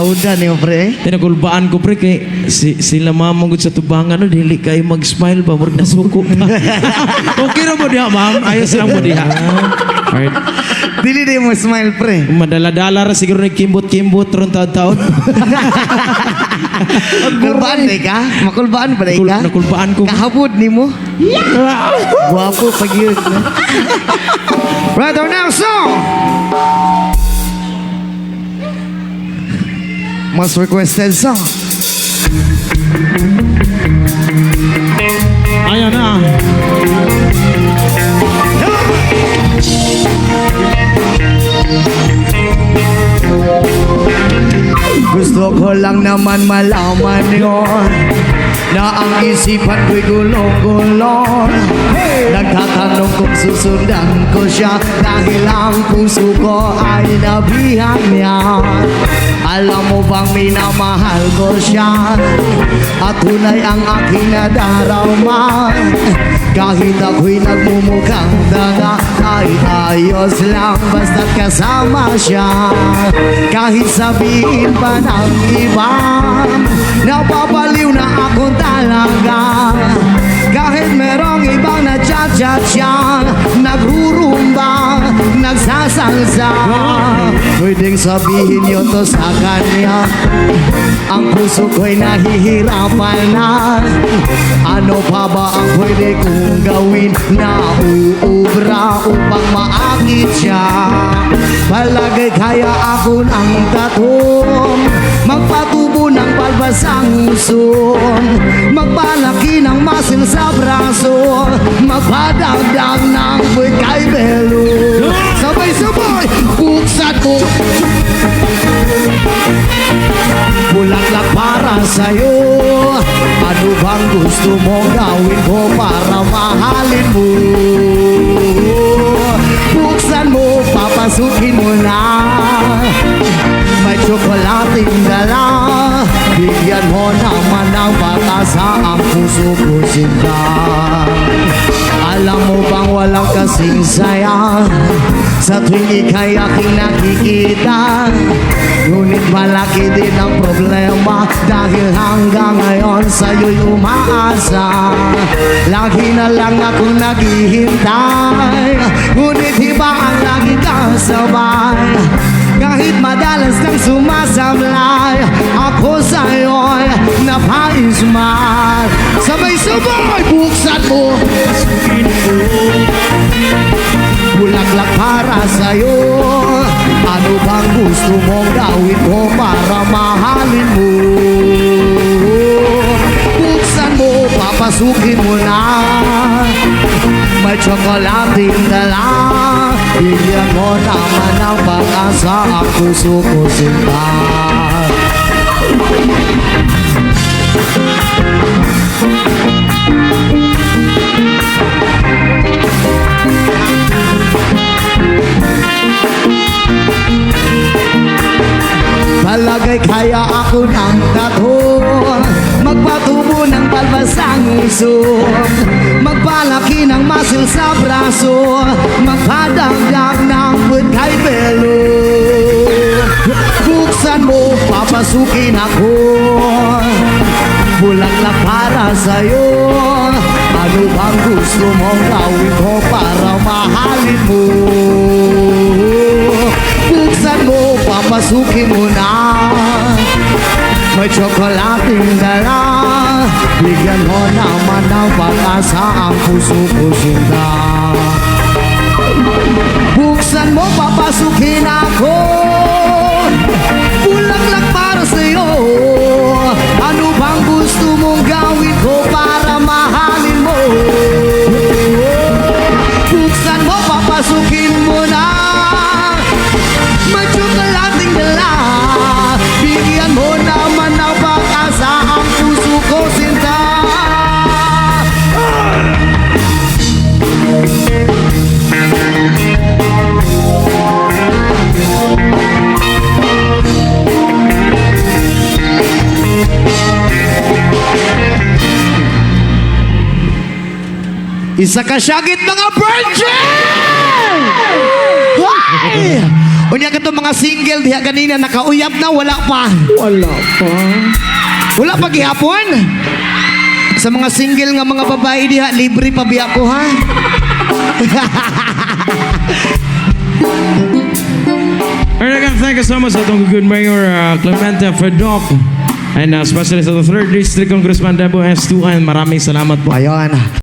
Haudan niyo, pre. Tinagulbaan ko pre kay sila mamangod sa tubangan no dili kay mag-smile ba murag nasuko pa. Okay ra mo diha ma'am, ayos lang mo diha. Alright. Dili di mo smile, pre. Madala-dala ra siguro nagkimbot-kimbot ron taon-taon. Kulbaan na ka? Makulbaan pa na ka? Nakulbaan ko. Kahabod ni mo? Guwapo pag yun. Brother Nelson! Most requested song. Ayan na. Gusto ko lang naman malaman yon na ang isipan ko'y gulong-gulong. Nagtatanong kung susundan ko siya dahil ang puso ko ay nabihan niya. Alam mo bang minamahal ko siya at tunay ang aking nadarama. Kahit ako'y nagmumukhang daga ay ayos lang basta't kasama siya. Kahit sabihin pa ng iba napapaliw na ako talaga. Kahit merong ibang na-chat-chat siya, nagrurumba, nagsasalsa. Pwedeng sabihin yun to sa kanya, ang puso ko'y nahihirapan na. Ano pa ba ang pwede kong gawin na uubra upang maakit siya? Palagay kaya ako ng tatong magpatubo ng palbasang uson, magpalaki ng masil sa braso, magpadagdag ng buwit kay Belo. Sabay-sabay, buksan mo bulaklak para sa'yo. Ano bang gusto mong gawin ko para mahalin mo? Buksan mo, papasukin mo na. May tsokolating dala, bigyan mo naman ng pag-asa ang puso ko sinta. Alam mo bang walang kasing saya sa tuwing ika'y aking nakikita? Ngunit malaki din ang problema dahil hanggang ngayon sa'yo'y umaasa. Lagi na lang akong naghihintay, ngunit iba ang lagi kasabay. Kahit madalas kang sumasablay, ako sa'yo'y napaisman. Sabay-sabay, buksan mo, bulaklak para sa'yo. Ano bang gusto mong gawin ko para mahalin mo? Buksan mo, papasukin mo na. May tsokolating dala, bigyan mo naman ng pag-asa ang puso ko sinta. Palagay kaya ako ng tatong magpatubo ng balbasang uso, magpalaki ng masil sa braso, magpadagdag ng buwit kay Belo. Buksan mo, papasukin ako, bulaklak para sa'yo. Ano bang gusto mong gawin ko para mahalin mo? Buksan mo, papasukin mo na. May tsokolating dala, bigyan mo naman ng pag-asa ang puso ko sinta. Buksan mo, papasukin ako, bulaklak para sa'yo. Ano bang gusto mong gawin ko para mahalin mo? Buksan mo, papasukin mo na. May tsokolating dala, bigyan mo naman ng pag-asa ang puso ko sinta. Isa ka syagit mga virgin! Why? Unya ka to mga single diha kanina nakauyab na wala pa. Wala pa. Wala pa gihapon. Sa mga single nga mga babae diha libre pa biya ko ha. Alright, again, thank you so much sa itong good Mayor Clemente Fredoc. And especially sa 3rd District Congressman Debo S2. And maraming salamat po. Ayun.